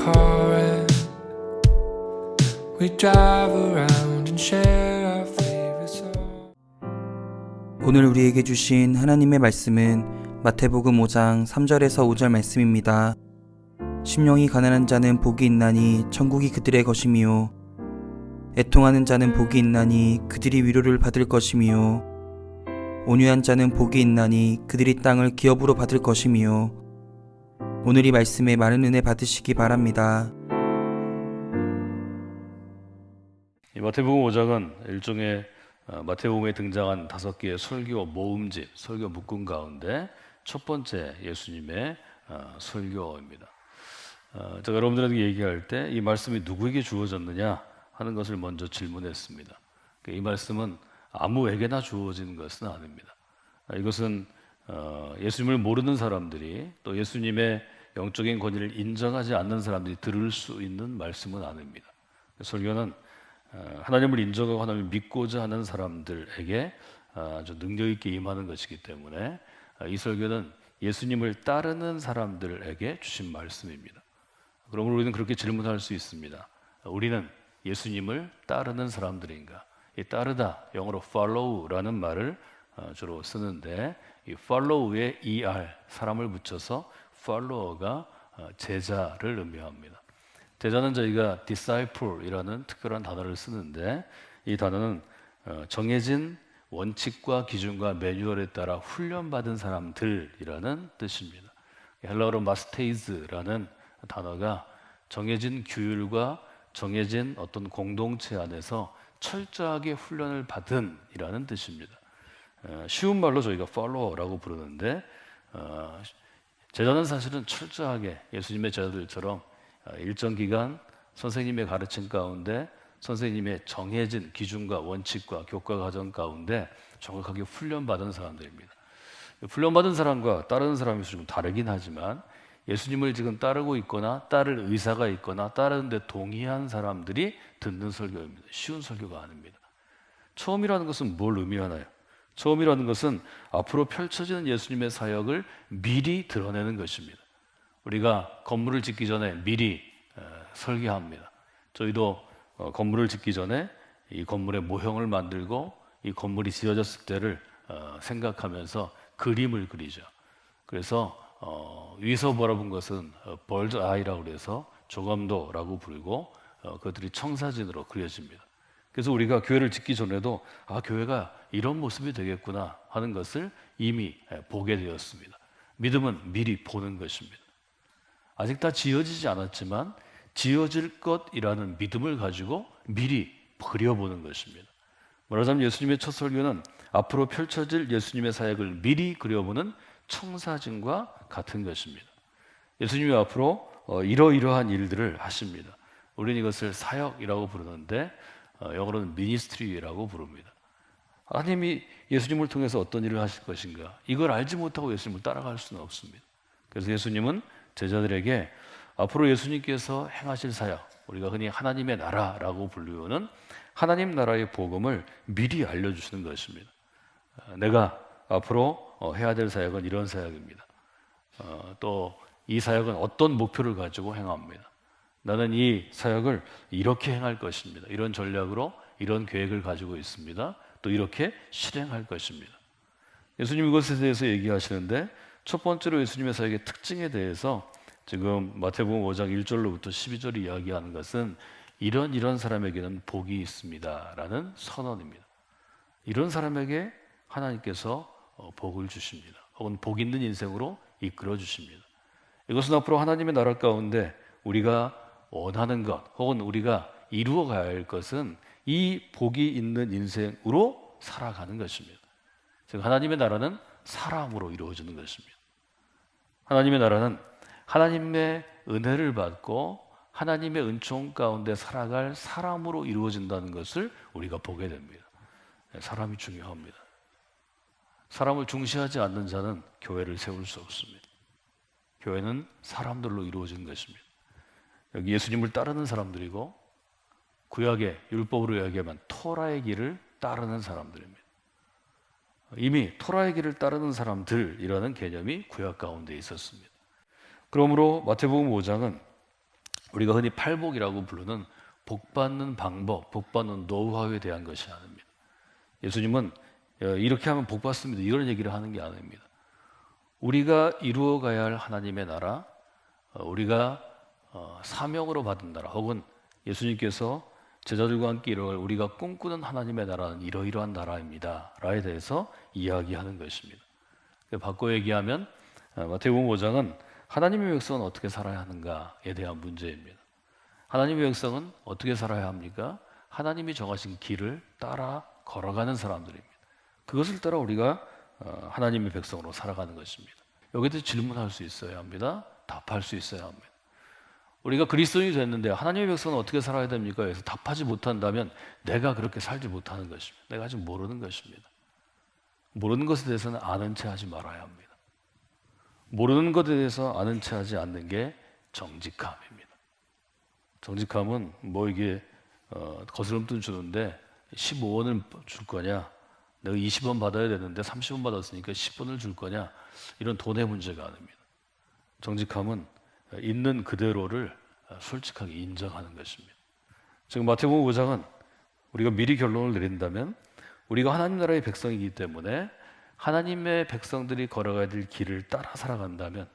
car and we drive around and share our favorite song. 오늘 우리에게 주신 하나님의 말씀은 마태복음 5장 3절에서 5절 말씀입니다. 심령이 가난한 자는 복이 있나니 천국이 그들의 것이미요 애통하는 자는 복이 있나니 그들이 위로를 받을 것이미요 온유한 자는 복이 있나니 그들이 땅을 기업으로 받을 것이미요. 오늘 이 말씀에 많은 은혜 받으시기 바랍니다. 이 마태복음 5장은 일종의 마태복음에 등장한 5개의 설교 모음집, 설교 묶음 가운데 첫 번째 예수님의 설교입니다. 제가 여러분들에게 얘기할 때 이 말씀이 누구에게 주어졌느냐 하는 것을 먼저 질문했습니다. 이 말씀은 아무에게나 주어진 것은 아닙니다. 이것은 예수님을 모르는 사람들이 또 예수님의 영적인 권위를 인정하지 않는 사람들이 들을 수 있는 말씀은 아닙니다. 설교는 하나님을 인정하고 하나님을 믿고자 하는 사람들에게 아주 능력 있게 임하는 것이기 때문에 이 설교는 예수님을 따르는 사람들에게 주신 말씀입니다. 그러므로 우리는 그렇게 질문할 수 있습니다. 우리는 예수님을 따르는 사람들인가? 이 따르다, 영어로 follow라는 말을 주로 쓰는데 이 follow에 er, 사람을 붙여서 follower가 제자를 의미합니다. 제자는 저희가 disciple이라는 특별한 단어를 쓰는데 이 단어는 정해진 원칙과 기준과 매뉴얼에 따라 훈련받은 사람들이라는 뜻입니다. 헬라어로 마스테이즈라는 단어가 정해진 규율과 정해진 어떤 공동체 안에서 철저하게 훈련을 받은 이라는 뜻입니다. 쉬운 말로 저희가 follower라고 부르는데 제자는 사실은 철저하게 예수님의 제자들처럼 일정 기간 선생님의 가르침 가운데 선생님의 정해진 기준과 원칙과 교과 과정 가운데 정확하게 훈련받은 사람들입니다. 훈련받은 사람과 따르는 사람이 좀 다르긴 하지만 예수님을 지금 따르고 있거나 따를 의사가 있거나 따르는데 동의한 사람들이 듣는 설교입니다. 쉬운 설교가 아닙니다. 처음이라는 것은 뭘 의미하나요? 처음이라는 것은 앞으로 펼쳐지는 예수님의 사역을 미리 드러내는 것입니다. 우리가 건물을 짓기 전에 미리 설계합니다. 저희도 건물을 짓기 전에 이 건물의 모형을 만들고 이 건물이 지어졌을 때를 생각하면서 그림을 그리죠. 그래서 위에서 바라본 것은 bird eye라고 해서 조감도라고 부르고 그것들이 청사진으로 그려집니다. 그래서 우리가 교회를 짓기 전에도 교회가 이런 모습이 되겠구나 하는 것을 이미 보게 되었습니다. 믿음은 미리 보는 것입니다. 아직 다 지어지지 않았지만 지어질 것이라는 믿음을 가지고 미리 그려보는 것입니다. 말하자면 예수님의 첫 설교는 앞으로 펼쳐질 예수님의 사역을 미리 그려보는 청사진과 같은 것입니다. 예수님이 앞으로 이러이러한 일들을 하십니다. 우리는 이것을 사역이라고 부르는데 영어로는 미니스트리라고 부릅니다. 하나님이 예수님을 통해서 어떤 일을 하실 것인가, 이걸 알지 못하고 예수님을 따라갈 수는 없습니다. 그래서 예수님은 제자들에게 앞으로 예수님께서 행하실 사역, 우리가 흔히 하나님의 나라라고 부르는 하나님 나라의 복음을 미리 알려주시는 것입니다. 내가 앞으로 해야 될 사역은 이런 사역입니다. 또 이 사역은 어떤 목표를 가지고 행합니다. 나는 이 사역을 이렇게 행할 것입니다. 이런 전략으로 이런 계획을 가지고 있습니다. 또 이렇게 실행할 것입니다. 예수님 이것에 대해서 얘기하시는데 첫 번째로 예수님의 사역의 특징에 대해서 지금 마태복음 5장 1절로부터 12절이 이야기하는 것은 이런 사람에게는 복이 있습니다 라는 선언입니다. 이런 사람에게 하나님께서 복을 주십니다. 혹은 복 있는 인생으로 이끌어 주십니다. 이것은 앞으로 하나님의 나라 가운데 우리가 원하는 것 혹은 우리가 이루어 가야 할 것은 이 복이 있는 인생으로 살아가는 것입니다. 즉 하나님의 나라는 사랑으로 이루어지는 것입니다. 하나님의 나라는 하나님의 은혜를 받고 하나님의 은총 가운데 살아갈 사람으로 이루어진다는 것을 우리가 보게 됩니다. 사람이 중요합니다. 사람을 중시하지 않는 자는 교회를 세울 수 없습니다. 교회는 사람들로 이루어진 것입니다. 여기 예수님을 따르는 사람들이고 구약의 율법으로 이야기하면 토라의 길을 따르는 사람들입니다. 이미 토라의 길을 따르는 사람들이라는 개념이 구약 가운데 있었습니다. 그러므로 마태복음 5장은 우리가 흔히 팔복이라고 부르는 복받는 방법, 복받는 노하우에 대한 것이 아닙니다. 예수님은 이렇게 하면 복받습니다, 이런 얘기를 하는 게 아닙니다. 우리가 이루어가야 할 하나님의 나라, 우리가 사명으로 받은 나라, 혹은 예수님께서 제자들과 함께 이루어갈 우리가 꿈꾸는 하나님의 나라는 이러이러한 나라입니다 라에 대해서 이야기하는 것입니다. 바꿔 얘기하면 마태복음 5장은 하나님의 백성은 어떻게 살아야 하는가에 대한 문제입니다. 하나님의 백성은 어떻게 살아야 합니까? 하나님이 정하신 길을 따라 걸어가는 사람들입니다. 그것을 따라 우리가 하나님의 백성으로 살아가는 것입니다. 여기에 대해서 질문할 수 있어야 합니다. 답할 수 있어야 합니다. 우리가 그리스도인이 됐는데 하나님의 백성은 어떻게 살아야 됩니까? 그래서 답하지 못한다면 내가 그렇게 살지 못하는 것입니다. 내가 아직 모르는 것입니다. 모르는 것에 대해서는 아는 체 하지 말아야 합니다. 모르는 것에 대해서 아는 체 하지 않는 게 정직함입니다. 정직함은 뭐 이게 거스름돈 주는데 15원을 줄 거냐, 내가 20원 받아야 되는데 30원 받았으니까 10원을 줄 거냐, 이런 돈의 문제가 아닙니다. 정직함은 있는 그대로를 솔직하게 인정하는 것입니다. 지금 마태복음 5장은 우리가 미리 결론을 내린다면 우리가 하나님 나라의 백성이기 때문에 하나님의 백성들이 걸어가야 될 길을 따라 살아간다면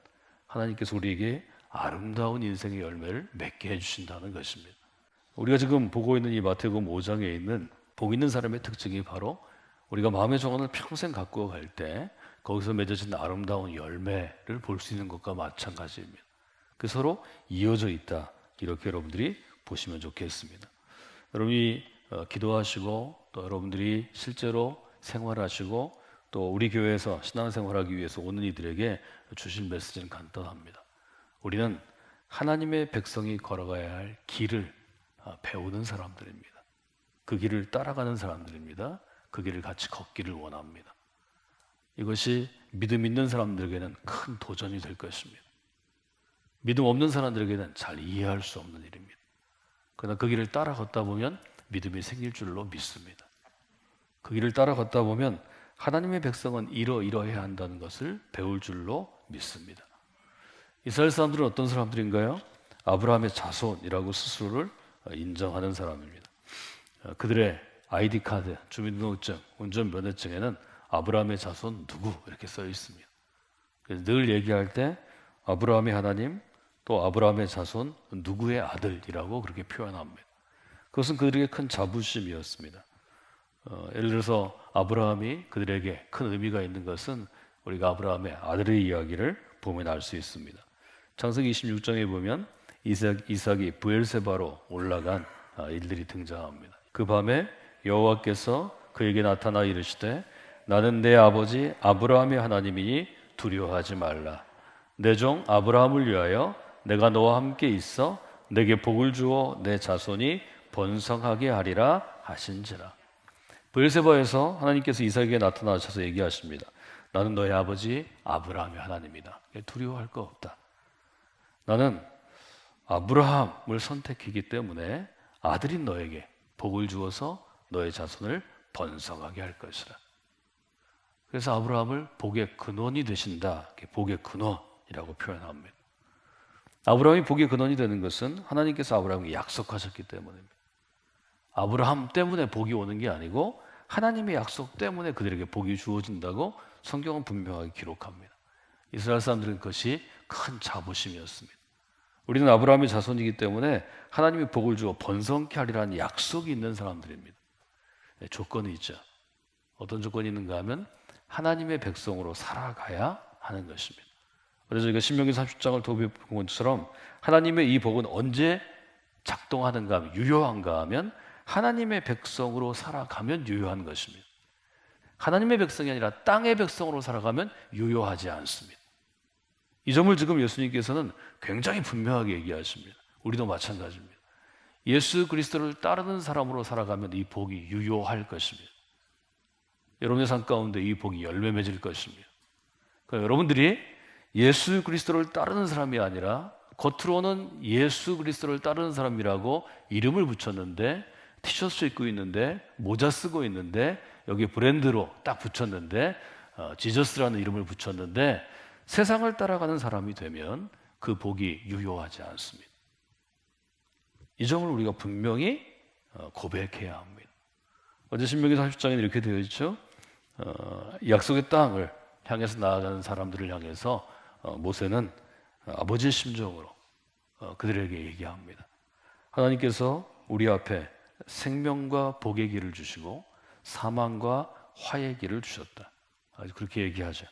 하나님께서 우리에게 아름다운 인생의 열매를 맺게 해주신다는 것입니다. 우리가 지금 보고 있는 이 마태복음 5장에 있는 복 있는 사람의 특징이 바로 우리가 마음의 정원을 평생 갖고 갈 때 거기서 맺어진 아름다운 열매를 볼 수 있는 것과 마찬가지입니다. 그 서로 이어져 있다, 이렇게 여러분들이 보시면 좋겠습니다. 여러분이 기도하시고 또 여러분들이 실제로 생활하시고 또 우리 교회에서 신앙생활하기 위해서 오는 이들에게 주신 메시지는 간단합니다. 우리는 하나님의 백성이 걸어가야 할 길을 배우는 사람들입니다. 그 길을 따라가는 사람들입니다. 그 길을 같이 걷기를 원합니다. 이것이 믿음 있는 사람들에게는 큰 도전이 될 것입니다. 믿음 없는 사람들에게는 잘 이해할 수 없는 일입니다. 그러나 그 길을 따라 걷다 보면 믿음이 생길 줄로 믿습니다. 그 길을 따라 걷다 보면 하나님의 백성은 이러이러해야 한다는 것을 배울 줄로 믿습니다. 이스라엘 사람들은 어떤 사람들인가요? 아브라함의 자손이라고 스스로를 인정하는 사람입니다. 그들의 아이디 카드, 주민등록증, 운전면허증에는 아브라함의 자손 누구 이렇게 써 있습니다. 그래서 늘 얘기할 때 아브라함의 하나님, 또 아브라함의 자손 누구의 아들이라고 그렇게 표현합니다. 그것은 그들에게 큰 자부심이었습니다. 예를 들어서 아브라함이 그들에게 큰 의미가 있는 것은 우리가 아브라함의 아들의 이야기를 보면 알 수 있습니다. 창세기 26장에 보면 이삭이 브엘세바로 올라간 일들이 등장합니다. 그 밤에 여호와께서 그에게 나타나 이르시되 나는 내 아버지 아브라함의 하나님이니 두려워하지 말라. 내 종 아브라함을 위하여 내가 너와 함께 있어 내게 복을 주어 내 자손이 번성하게 하리라 하신지라. 브엘세바에서 하나님께서 이삭에게 나타나셔서 얘기하십니다. 나는 너의 아버지 아브라함의 하나님이다. 두려워할 거 없다. 나는 아브라함을 선택했기 때문에 아들인 너에게 복을 주어서 너의 자손을 번성하게 할 것이라. 그래서 아브라함을 복의 근원이 되신다. 복의 근원이라고 표현합니다. 아브라함이 복의 근원이 되는 것은 하나님께서 아브라함에게 약속하셨기 때문입니다. 아브라함 때문에 복이 오는 게 아니고 하나님의 약속 때문에 그들에게 복이 주어진다고 성경은 분명하게 기록합니다. 이스라엘 사람들은 그것이 큰 자부심이었습니다. 우리는 아브라함의 자손이기 때문에 하나님이 복을 주어 번성케 하리라는 약속이 있는 사람들입니다. 조건이 있죠. 어떤 조건이 있는가 하면 하나님의 백성으로 살아가야 하는 것입니다. 그래서 저희가 신명기 30장을 도배본 것처럼 하나님의 이 복은 언제 작동하는가 하면, 유효한가 하면 하나님의 백성으로 살아가면 유효한 것입니다. 하나님의 백성이 아니라 땅의 백성으로 살아가면 유효하지 않습니다. 이 점을 지금 예수님께서는 굉장히 분명하게 얘기하십니다. 우리도 마찬가지입니다. 예수 그리스도를 따르는 사람으로 살아가면 이 복이 유효할 것입니다. 여러분의 삶 가운데 이 복이 열매 맺을 것입니다. 그러니까 여러분들이 예수 그리스도를 따르는 사람이 아니라 겉으로는 예수 그리스도를 따르는 사람이라고 이름을 붙였는데, 티셔츠 입고 있는데, 모자 쓰고 있는데, 여기 브랜드로 딱 붙였는데, 지저스라는 이름을 붙였는데 세상을 따라가는 사람이 되면 그 복이 유효하지 않습니다. 이 점을 우리가 분명히 고백해야 합니다. 어제 신명기 40장에 이렇게 되어 있죠. 약속의 땅을 향해서 나아가는 사람들을 향해서 모세는 아버지의 심정으로 그들에게 얘기합니다. 하나님께서 우리 앞에 생명과 복의 길을 주시고 사망과 화의 길을 주셨다. 그렇게 얘기하죠.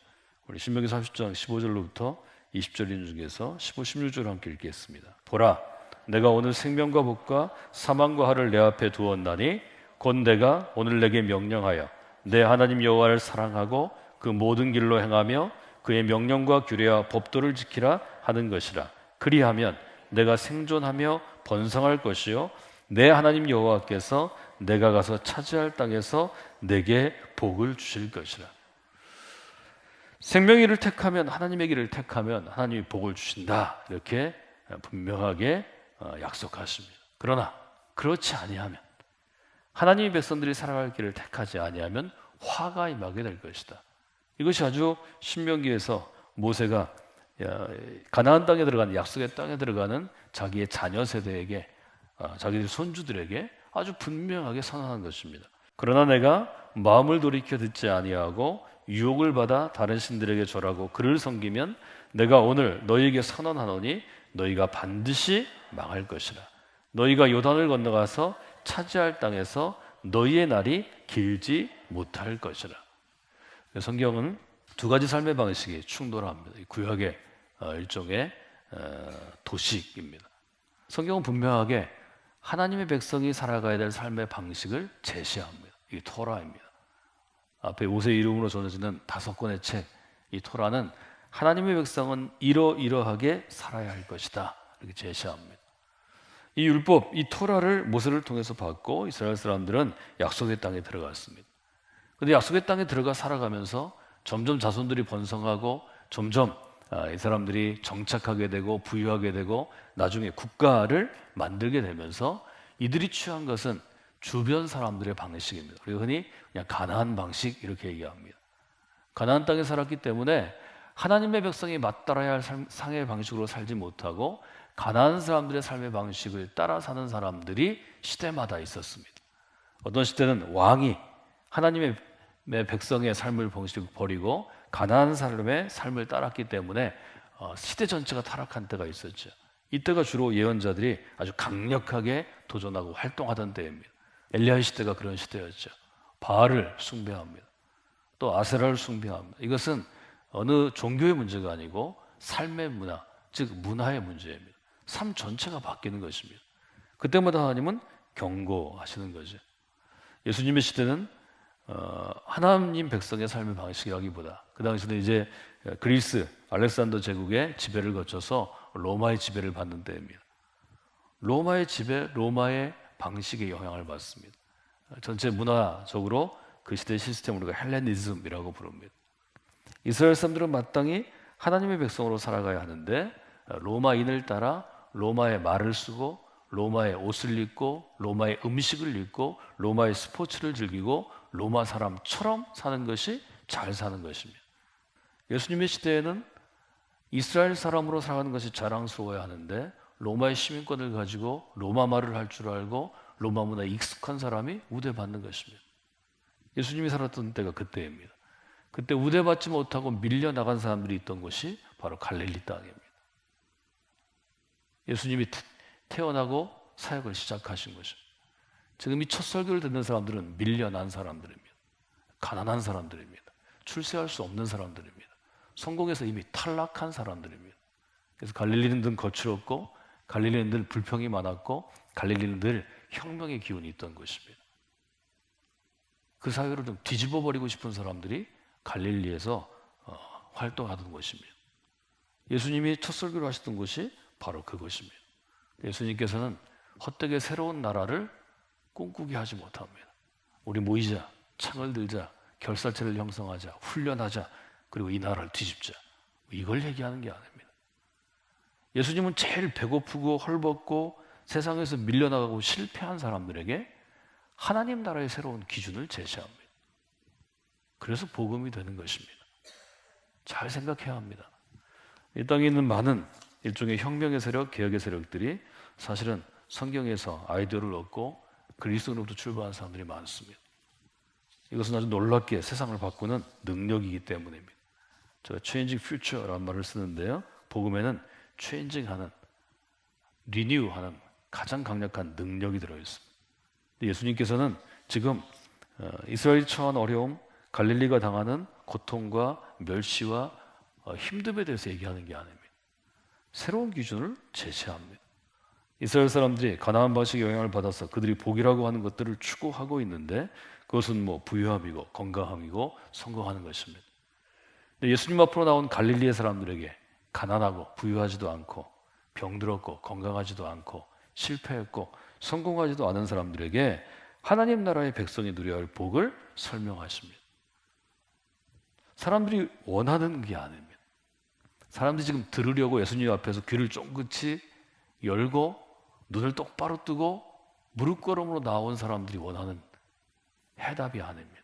우리 신명기 30장 15절로부터 20절 중에서 15, 16절을 함께 읽겠습니다. 보라, 내가 오늘 생명과 복과 사망과 화를 내 앞에 두었나니 곧 내가 오늘 내게 명령하여 내 하나님 여호와를 사랑하고 그 모든 길로 행하며 그의 명령과 규례와 법도를 지키라 하는 것이라. 그리하면 내가 생존하며 번성할 것이요 내 하나님 여호와께서 내가 가서 차지할 땅에서 내게 복을 주실 것이라. 생명의 길을 택하면, 하나님의 길을 택하면 하나님이 복을 주신다, 이렇게 분명하게 약속하십니다. 그러나 그렇지 아니하면, 하나님의 백성들이 살아갈 길을 택하지 아니하면 화가 임하게 될 것이다. 이것이 아주 신명기에서 모세가 가나안 땅에 들어가는, 약속의 땅에 들어가는 자기의 자녀 세대에게, 자기의 손주들에게 아주 분명하게 선언한 것입니다. 그러나 내가 마음을 돌이켜 듣지 아니하고 유혹을 받아 다른 신들에게 절하고 그를 섬기면 내가 오늘 너희에게 선언하노니 너희가 반드시 망할 것이라. 너희가 요단을 건너가서 차지할 땅에서 너희의 날이 길지 못할 것이라. 성경은 두 가지 삶의 방식이 충돌합니다. 구약의 일종의 도식입니다. 성경은 분명하게 하나님의 백성이 살아가야 될 삶의 방식을 제시합니다. 이 토라입니다. 앞에 모세 이름으로 전해지는 5권의 책, 이 토라는 하나님의 백성은 이러이러하게 살아야 할 것이다, 이렇게 제시합니다. 이 율법, 이 토라를 모세를 통해서 받고 이스라엘 사람들은 약속의 땅에 들어갔습니다. 그런데 약속의 땅에 들어가 살아가면서 점점 자손들이 번성하고 점점 이 사람들이 정착하게 되고 부유하게 되고 나중에 국가를 만들게 되면서 이들이 취한 것은 주변 사람들의 방식입니다. 우리가 흔히 그냥 가나안 방식 이렇게 얘기합니다. 가나안 땅에 살았기 때문에 하나님의 백성이 맞따라야 할 삶의 방식으로 살지 못하고 가나안 사람들의 삶의 방식을 따라 사는 사람들이 시대마다 있었습니다. 어떤 시대는 왕이 하나님의 백성의 삶을 방식을 버리고 가나안 사람의 삶을 따랐기 때문에 시대 전체가 타락한 때가 있었죠. 이때가 주로 예언자들이 아주 강력하게 도전하고 활동하던 때입니다. 엘리야의 시대가 그런 시대였죠. 바알을 숭배합니다. 또 아세라를 숭배합니다. 이것은 어느 종교의 문제가 아니고 삶의 문화, 즉 문화의 문제입니다. 삶 전체가 바뀌는 것입니다. 그때마다 하나님은 경고하시는 거죠. 예수님의 시대는 하나님 백성의 삶의 방식이라기보다 그 당시는 이제 그리스 알렉산더 제국의 지배를 거쳐서 로마의 지배를 받는 때입니다. 로마의 지배, 로마의 방식에 영향을 받습니다. 전체 문화적으로 그 시대의 시스템을 우리가 헬레니즘이라고 부릅니다. 이스라엘 사람들은 마땅히 하나님의 백성으로 살아가야 하는데 로마인을 따라 로마의 말을 쓰고 로마의 옷을 입고 로마의 음식을 입고 로마의 스포츠를 즐기고 로마 사람처럼 사는 것이 잘 사는 것입니다. 예수님의 시대에는 이스라엘 사람으로 살아가는 것이 자랑스러워야 하는데 로마의 시민권을 가지고 로마 말을 할 줄 알고 로마 문화에 익숙한 사람이 우대받는 것입니다. 예수님이 살았던 때가 그때입니다. 그때 우대받지 못하고 밀려나간 사람들이 있던 곳이 바로 갈릴리 땅입니다. 예수님이 태어나고 사역을 시작하신 것입니다. 지금 이 첫 설교를 듣는 사람들은 밀려난 사람들입니다. 가난한 사람들입니다. 출세할 수 없는 사람들입니다. 성공에서 이미 탈락한 사람들입니다. 그래서 갈릴리는 늘 거칠었고 갈릴리는 늘 불평이 많았고 갈릴리는 늘 혁명의 기운이 있던 것입니다. 그 사회를 좀 뒤집어버리고 싶은 사람들이 갈릴리에서 활동하던 것입니다. 예수님이 첫 설교를 하셨던 곳이 바로 그것입니다. 예수님께서는 헛되게 새로운 나라를 꿈꾸게 하지 못합니다. 우리 모이자, 창을 들자, 결사체를 형성하자, 훈련하자, 그리고 이 나라를 뒤집자, 이걸 얘기하는 게 아닙니다. 예수님은 제일 배고프고 헐벗고 세상에서 밀려나가고 실패한 사람들에게 하나님 나라의 새로운 기준을 제시합니다. 그래서 복음이 되는 것입니다. 잘 생각해야 합니다. 이 땅에 있는 많은 일종의 혁명의 세력, 개혁의 세력들이 사실은 성경에서 아이디어를 얻고 그리스도로부터 출발한 사람들이 많습니다. 이것은 아주 놀랍게 세상을 바꾸는 능력이기 때문입니다. 제가 changing future라는 말을 쓰는데요. 복음에는 changing하는, renew하는 가장 강력한 능력이 들어있습니다. 예수님께서는 지금 이스라엘이 처한 어려움, 갈릴리가 당하는 고통과 멸시와 힘듦에 대해서 얘기하는 게 아닙니다. 새로운 기준을 제시합니다. 이스라엘 사람들이 가나안 방식의 영향을 받아서 그들이 복이라고 하는 것들을 추구하고 있는데 그것은 뭐 부유함이고 건강함이고 성공하는 것입니다. 근데 예수님 앞으로 나온 갈릴리의 사람들에게 가난하고 부유하지도 않고 병들었고 건강하지도 않고 실패했고 성공하지도 않은 사람들에게 하나님 나라의 백성이 누려야 할 복을 설명하십니다. 사람들이 원하는 게 아닙니다. 사람들이 지금 들으려고 예수님 앞에서 귀를 쫑긋이 열고 눈을 똑바로 뜨고 무릎걸음으로 나온 사람들이 원하는 해답이 아닙니다.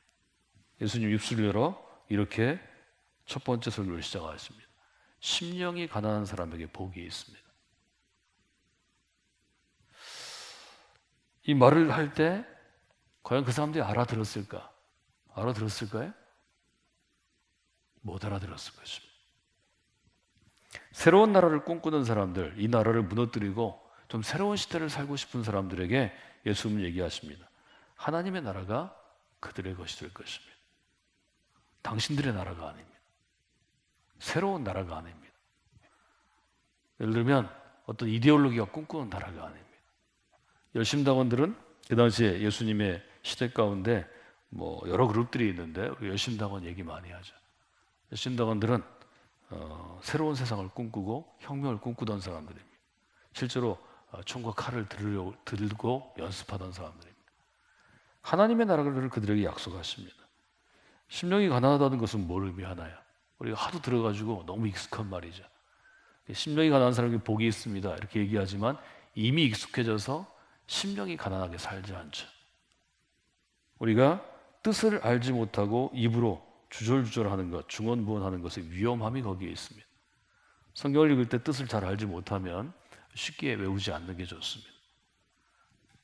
예수님 입술을 열어 이렇게 첫 번째 설교를 시작하십니다. 심령이 가난한 사람에게 복이 있습니다. 이 말을 할 때 과연 그 사람들이 알아들었을까? 알아들었을까요? 못 알아들었을 것입니다. 새로운 나라를 꿈꾸는 사람들, 이 나라를 무너뜨리고 좀 새로운 시대를 살고 싶은 사람들에게 예수님은 얘기하십니다. 하나님의 나라가 그들의 것이 될 것입니다. 당신들의 나라가 아닙니다. 새로운 나라가 아닙니다. 예를 들면 어떤 이데올로기가 꿈꾸는 나라가 아닙니다. 열심당원들은 그 당시에 예수님의 시대 가운데 뭐 여러 그룹들이 있는데 우리 열심당원 얘기 많이 하죠. 열심당원들은 새로운 세상을 꿈꾸고 혁명을 꿈꾸던 사람들입니다. 실제로 총과 칼을 들고 연습하던 사람들입니다. 하나님의 나라를 그들에게 약속하십니다. 심령이 가난하다는 것은 뭘 의미하나요? 우리가 하도 들어가지고 너무 익숙한 말이죠. 심령이 가난한 사람에게 복이 있습니다 이렇게 얘기하지만 이미 익숙해져서 심령이 가난하게 살지 않죠. 우리가 뜻을 알지 못하고 입으로 주절주절하는 것, 중언부언하는 것의 위험함이 거기에 있습니다. 성경을 읽을 때 뜻을 잘 알지 못하면 쉽게 외우지 않는 게 좋습니다.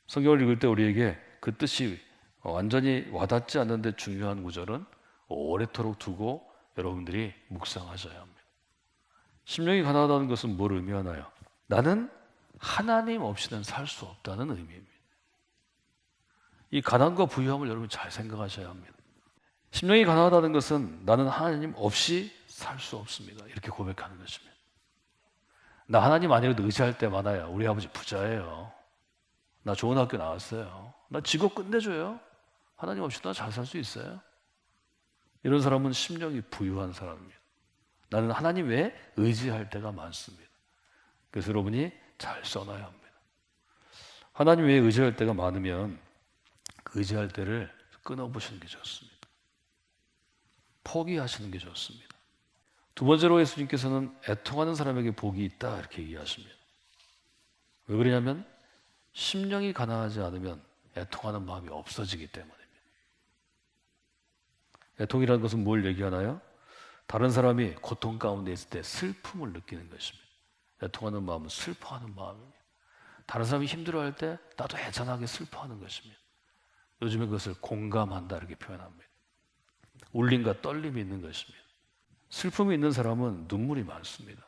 성경을 읽을 때 우리에게 그 뜻이 완전히 와닿지 않는데 중요한 구절은 오래도록 두고 여러분들이 묵상하셔야 합니다. 심령이 가난하다는 것은 뭘 의미하나요? 나는 하나님 없이는 살 수 없다는 의미입니다. 이 가난과 부유함을 여러분 잘 생각하셔야 합니다. 심령이 가난하다는 것은 나는 하나님 없이 살 수 없습니다. 이렇게 고백하는 것입니다. 나 하나님 아니라도 의지할 때 많아요. 우리 아버지 부자예요. 나 좋은 학교 나왔어요. 나 직업 끝내줘요. 하나님 없이 나 잘 살 수 있어요. 이런 사람은 심령이 부유한 사람입니다. 나는 하나님 외에 의지할 때가 많습니다. 그래서 여러분이 잘 써놔야 합니다. 하나님 외에 의지할 때가 많으면 그 의지할 때를 끊어보시는 게 좋습니다. 포기하시는 게 좋습니다. 두 번째로 예수님께서는 애통하는 사람에게 복이 있다 이렇게 얘기하십니다. 왜 그러냐면 심령이 가난하지 않으면 애통하는 마음이 없어지기 때문입니다. 애통이라는 것은 뭘 얘기하나요? 다른 사람이 고통 가운데 있을 때 슬픔을 느끼는 것입니다. 애통하는 마음은 슬퍼하는 마음입니다. 다른 사람이 힘들어할 때 나도 애잔하게 슬퍼하는 것입니다. 요즘에 그것을 공감한다 이렇게 표현합니다. 울림과 떨림이 있는 것입니다. 슬픔이 있는 사람은 눈물이 많습니다.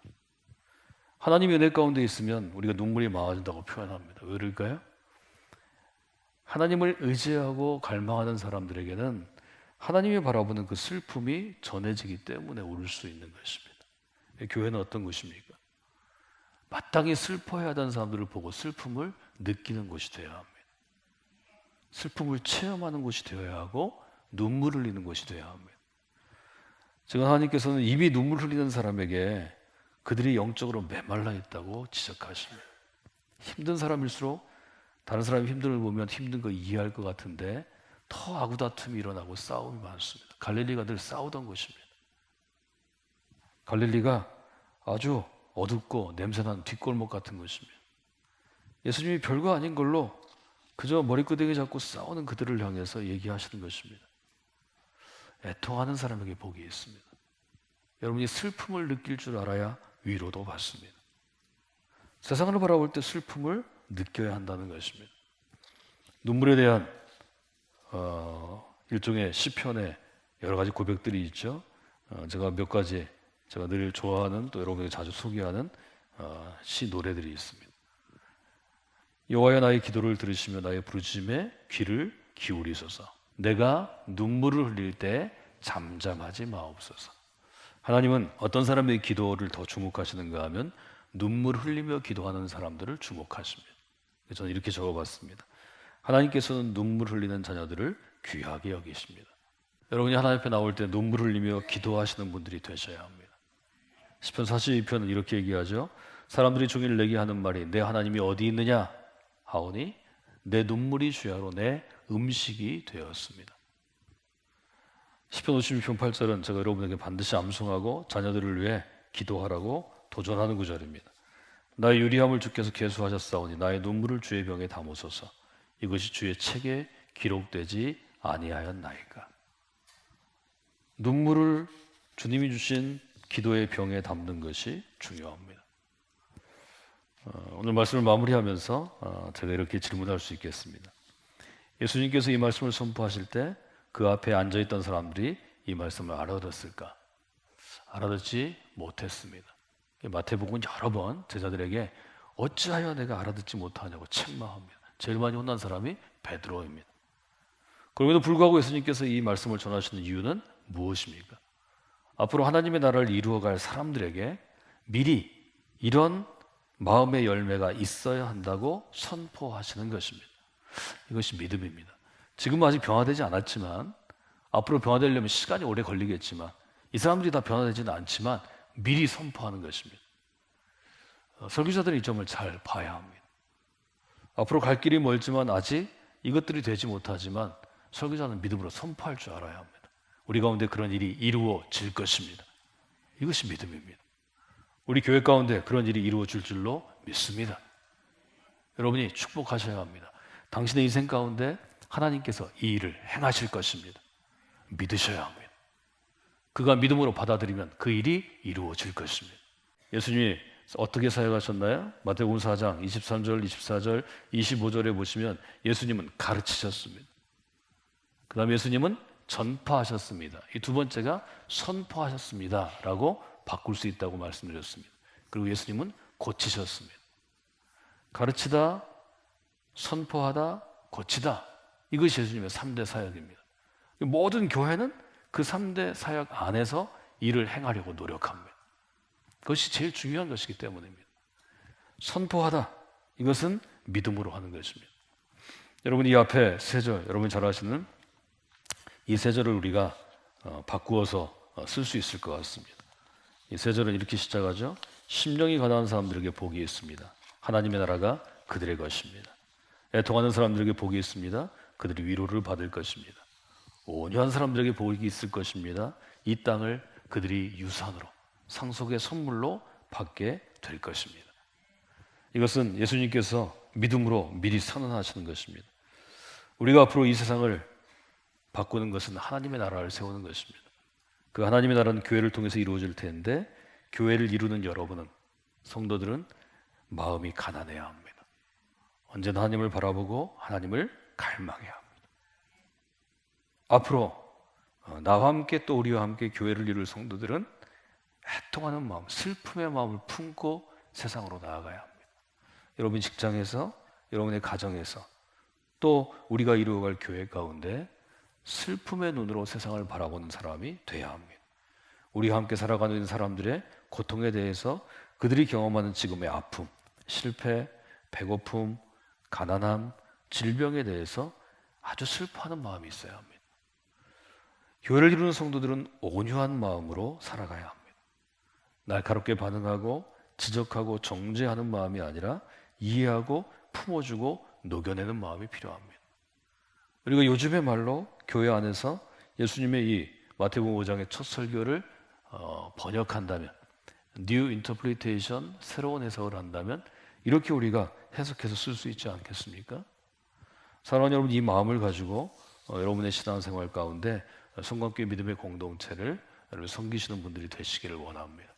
하나님의 은혜 가운데 있으면 우리가 눈물이 많아진다고 표현합니다. 왜 그럴까요? 하나님을 의지하고 갈망하는 사람들에게는 하나님이 바라보는 그 슬픔이 전해지기 때문에 울 수 있는 것입니다. 교회는 어떤 것입니까? 마땅히 슬퍼해야 하는 사람들을 보고 슬픔을 느끼는 곳이 되어야 합니다. 슬픔을 체험하는 곳이 되어야 하고 눈물을 흘리는 곳이 되어야 합니다. 지금 하나님께서는 이미 눈물 흘리는 사람에게 그들이 영적으로 메말라 있다고 지적하십니다. 힘든 사람일수록 다른 사람이 힘든 걸 보면 힘든 거 이해할 것 같은데 더 아구다툼이 일어나고 싸움이 많습니다. 갈릴리가 늘 싸우던 곳입니다. 갈릴리가 아주 어둡고 냄새나는 뒷골목 같은 곳입니다. 예수님이 별거 아닌 걸로 그저 머리끄댕이 잡고 싸우는 그들을 향해서 얘기하시는 것입니다. 애통하는 사람에게 복이 있습니다. 여러분이 슬픔을 느낄 줄 알아야 위로도 받습니다. 세상을 바라볼 때 슬픔을 느껴야 한다는 것입니다. 눈물에 대한 일종의 시편의 여러 가지 고백들이 있죠. 제가 몇 가지 제가 늘 좋아하는 또 여러분에게 자주 소개하는 시 노래들이 있습니다. 여호와여 나의 기도를 들으시며 나의 부르짖음에 귀를 기울이소서. 내가 눈물을 흘릴 때 잠잠하지 마옵소서. 하나님은 어떤 사람의 기도를 더 주목하시는가 하면 눈물 흘리며 기도하는 사람들을 주목하십니다. 저는 이렇게 적어봤습니다. 하나님께서는 눈물 흘리는 자녀들을 귀하게 여기십니다. 여러분이 하나님 앞에 나올 때 눈물 흘리며 기도하시는 분들이 되셔야 합니다. 시편 42편은 이렇게 얘기하죠. 사람들이 종일 내게 하는 말이 내 하나님이 어디 있느냐 하오니 내 눈물이 주야로 내 음식이 되었습니다. 시편 56편 8절은 제가 여러분에게 반드시 암송하고 자녀들을 위해 기도하라고 도전하는 구절입니다. 나의 유리함을 주께서 계수하셨사오니 나의 눈물을 주의 병에 담으소서. 이것이 주의 책에 기록되지 아니하였나이까. 눈물을 주님이 주신 기도의 병에 담는 것이 중요합니다. 오늘 말씀을 마무리하면서 제가 이렇게 질문할 수 있겠습니다. 예수님께서 이 말씀을 선포하실 때 그 앞에 앉아있던 사람들이 이 말씀을 알아들었을까? 알아듣지 못했습니다. 마태복음은 여러 번 제자들에게 어찌하여 내가 알아듣지 못하냐고 책망합니다. 제일 많이 혼난 사람이 베드로입니다. 그럼에도 불구하고 예수님께서 이 말씀을 전하시는 이유는 무엇입니까? 앞으로 하나님의 나라를 이루어갈 사람들에게 미리 이런 마음의 열매가 있어야 한다고 선포하시는 것입니다. 이것이 믿음입니다. 지금은 아직 변화되지 않았지만 앞으로 변화되려면 시간이 오래 걸리겠지만 이 사람들이 다 변화되지는 않지만 미리 선포하는 것입니다. 설교자들은 이 점을 잘 봐야 합니다. 앞으로 갈 길이 멀지만 아직 이것들이 되지 못하지만 설교자는 믿음으로 선포할 줄 알아야 합니다. 우리 가운데 그런 일이 이루어질 것입니다. 이것이 믿음입니다. 우리 교회 가운데 그런 일이 이루어질 줄로 믿습니다. 여러분이 축복하셔야 합니다. 당신의 인생 가운데 하나님께서 이 일을 행하실 것입니다. 믿으셔야 합니다. 그가 믿음으로 받아들이면 그 일이 이루어질 것입니다. 예수님이 어떻게 사역하셨나요? 마태복음 4장 23절, 24절, 25절에 보시면 예수님은 가르치셨습니다. 그 다음에 예수님은 전파하셨습니다. 이 두 번째가 선포하셨습니다 라고 바꿀 수 있다고 말씀드렸습니다. 그리고 예수님은 고치셨습니다. 가르치다, 선포하다, 고치다. 이것이 예수님의 3대 사역입니다. 모든 교회는 그 3대 사역 안에서 일을 행하려고 노력합니다. 그것이 제일 중요한 것이기 때문입니다. 선포하다. 이것은 믿음으로 하는 것입니다. 여러분 이 앞에 세 절, 여러분이 잘 아시는 이 세 절을 우리가 바꾸어서 쓸 수 있을 것 같습니다. 이 세 절은 이렇게 시작하죠. 심령이 가난한 사람들에게 복이 있습니다. 하나님의 나라가 그들의 것입니다. 애통하는 사람들에게 복이 있습니다. 그들이 위로를 받을 것입니다. 온유한 사람들에게 복이 있을 것입니다. 이 땅을 그들이 유산으로 상속의 선물로 받게 될 것입니다. 이것은 예수님께서 믿음으로 미리 선언하시는 것입니다. 우리가 앞으로 이 세상을 바꾸는 것은 하나님의 나라를 세우는 것입니다. 그 하나님의 나라는 교회를 통해서 이루어질 텐데 교회를 이루는 여러분은, 성도들은 마음이 가난해야 합니다. 언제나 하나님을 바라보고 하나님을 갈망해야 합니다. 앞으로 나와 함께 또 우리와 함께 교회를 이룰 성도들은 애통하는 마음, 슬픔의 마음을 품고 세상으로 나아가야 합니다. 여러분 직장에서, 여러분의 가정에서, 또 우리가 이루어갈 교회 가운데 슬픔의 눈으로 세상을 바라보는 사람이 돼야 합니다. 우리와 함께 살아가는 사람들의 고통에 대해서 그들이 경험하는 지금의 아픔, 실패, 배고픔, 가난함, 질병에 대해서 아주 슬퍼하는 마음이 있어야 합니다. 교회를 이루는 성도들은 온유한 마음으로 살아가야 합니다. 날카롭게 반응하고 지적하고 정죄하는 마음이 아니라 이해하고 품어주고 녹여내는 마음이 필요합니다. 우리가 요즘의 말로 교회 안에서 예수님의 이 마태복음 5장의 첫 설교를 번역한다면, New Interpretation, 새로운 해석을 한다면 이렇게 우리가 해석해서 쓸 수 있지 않겠습니까? 사랑하는 여러분, 이 마음을 가지고 여러분의 신앙생활 가운데 성광교회 믿음의 공동체를 여러분 섬기시는 분들이 되시기를 원합니다.